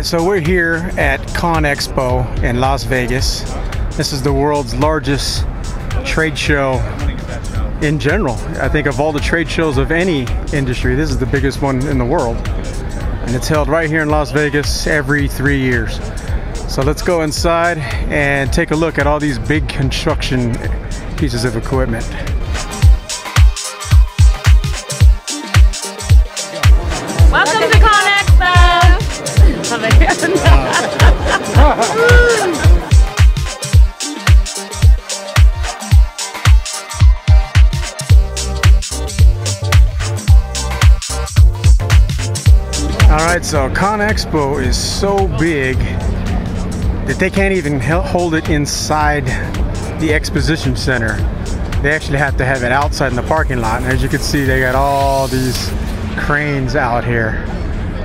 So we're here at ConExpo in Las Vegas. This is the world's largest trade show in general. I think of all the trade shows of any industry, this is the biggest one in the world. And it's held right here in Las Vegas every 3 years. So let's go inside and take a look at all these big construction pieces of equipment. Welcome to con-expo! Alright, so ConExpo is so big that they can't even hold it inside the exposition center. They actually have to have it outside in the parking lot. And as you can see, they got all these cranes out here.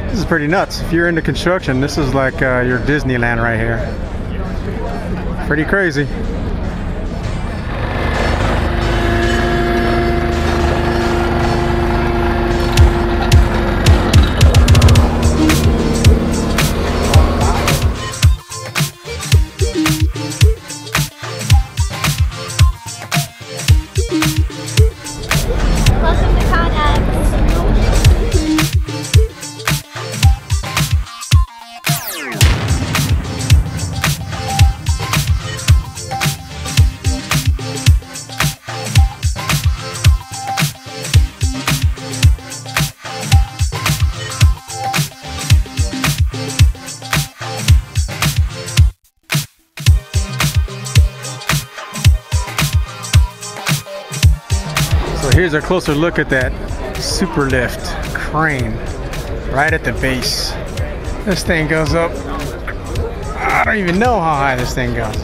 This is pretty nuts. If you're into construction, this is like your Disneyland right here. Pretty crazy. So here's a closer look at that super lift crane right at the base. This thing goes up, I don't even know how high this thing goes.